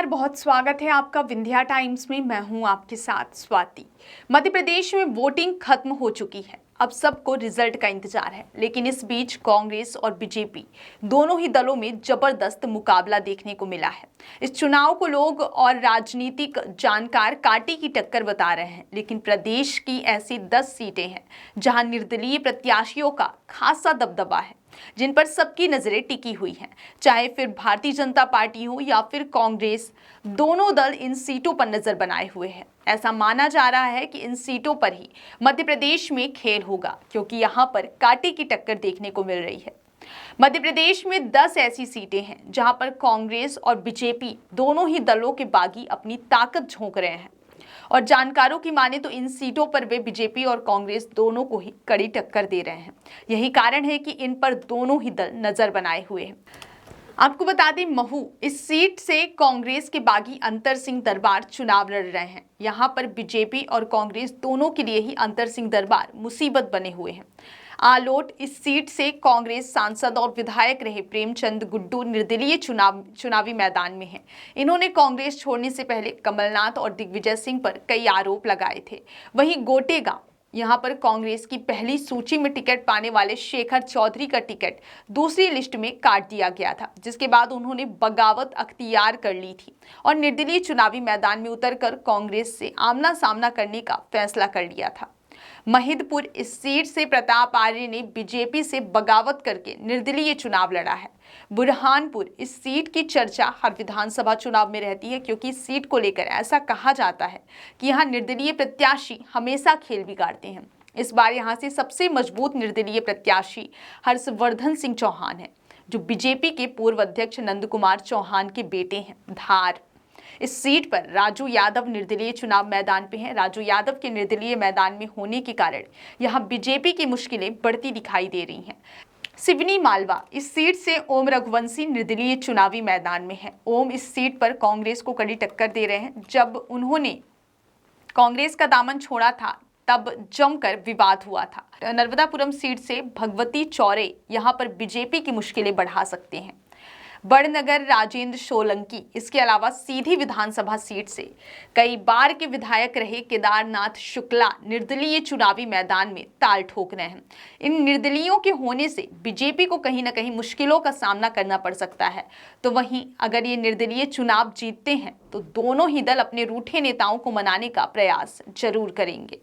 नमस्कार, बहुत स्वागत है आपका विंध्या टाइम्स में। मैं हूं आपके साथ स्वाति। मध्य प्रदेश में वोटिंग खत्म हो चुकी है, अब सबको रिजल्ट का इंतजार है। लेकिन इस बीच कांग्रेस और बीजेपी दोनों ही दलों में जबरदस्त मुकाबला देखने को मिला है। इस चुनाव को लोग और राजनीतिक जानकार कांटे की टक्कर बता रहे हैं। लेकिन प्रदेश की ऐसी 10 सीटें हैं जहां निर्दलीय प्रत्याशियों का खासा दबदबा है, जिन पर सबकी नजरें टिकी हुई हैं। चाहे फिर भारतीय जनता पार्टी हो या फिर कांग्रेस, दोनों दल इन सीटों पर नजर बनाए हुए हैं। ऐसा माना जा रहा है कि इन सीटों पर ही मध्य प्रदेश में खेल होगा, क्योंकि यहाँ पर कांटे की टक्कर देखने को मिल रही है। मध्य प्रदेश में 10 ऐसी सीटें हैं जहां पर कांग्रेस और बीजेपी दोनों ही दलों के बागी अपनी ताकत झोंक रहे हैं। और जानकारों की माने तो इन सीटों पर वे बीजेपी और कांग्रेस दोनों को ही कड़ी टक्कर दे रहे हैं। यही कारण है कि इन पर दोनों ही दल नजर बनाए हुए हैं। आपको बता दें, महू इस सीट से कांग्रेस के बागी अंतर सिंह दरबार चुनाव लड़ रहे हैं। यहाँ पर बीजेपी और कांग्रेस दोनों के लिए ही अंतर सिंह दरबार मुसीबत बने हुए हैं। आलोट इस सीट से कांग्रेस सांसद और विधायक रहे प्रेमचंद गुड्डू निर्दलीय चुनावी मैदान में हैं। इन्होंने कांग्रेस छोड़ने से पहले कमलनाथ और दिग्विजय सिंह पर कई आरोप लगाए थे। वहीं गोटेगांव, यहाँ पर कांग्रेस की पहली सूची में टिकट पाने वाले शेखर चौधरी का टिकट दूसरी लिस्ट में काट दिया गया था, जिसके बाद उन्होंने बगावत अख्तियार कर ली थी और निर्दलीय चुनावी मैदान में उतरकर कांग्रेस से आमना सामना करने का फैसला कर लिया था। महिदपुर इस सीट से प्रताप आर्य ने बीजेपी से बगावत करके निर्दलीय चुनाव लड़ा है। बुरहानपुर इस सीट की चर्चा हर विधानसभा चुनाव में रहती है, क्योंकि इस सीट को लेकर ऐसा कहा जाता है कि यहाँ निर्दलीय प्रत्याशी हमेशा खेल बिगाड़ते हैं। इस बार यहाँ से सबसे मजबूत निर्दलीय प्रत्याशी हर्षवर्धन सिंह चौहान है, जो बीजेपी के पूर्व अध्यक्ष नंद कुमार चौहान के बेटे हैं। धार इस सीट पर राजू यादव निर्दलीय चुनाव मैदान पे हैं। राजू यादव के निर्दलीय मैदान में होने के कारण यहाँ बीजेपी की मुश्किलें बढ़ती दिखाई दे रही हैं। सिवनी मालवा इस सीट से ओम रघुवंशी निर्दलीय चुनावी मैदान में है। ओम इस सीट पर कांग्रेस को कड़ी टक्कर दे रहे हैं। जब उन्होंने कांग्रेस का दामन छोड़ा था तब जमकर विवाद हुआ था। नर्मदापुरम सीट से भगवती चौरे यहाँ पर बीजेपी की मुश्किलें बढ़ा सकते हैं। बड़नगर राजेंद्र सोलंकी इसके अलावा सीधी विधानसभा सीट से कई बार के विधायक रहे केदारनाथ शुक्ला निर्दलीय चुनावी मैदान में ताल ठोक रहे हैं। इन निर्दलीयों के होने से बीजेपी को कहीं ना कहीं मुश्किलों का सामना करना पड़ सकता है। तो वहीं अगर ये निर्दलीय चुनाव जीतते हैं तो दोनों ही दल अपने रूठे नेताओं को मनाने का प्रयास जरूर करेंगे।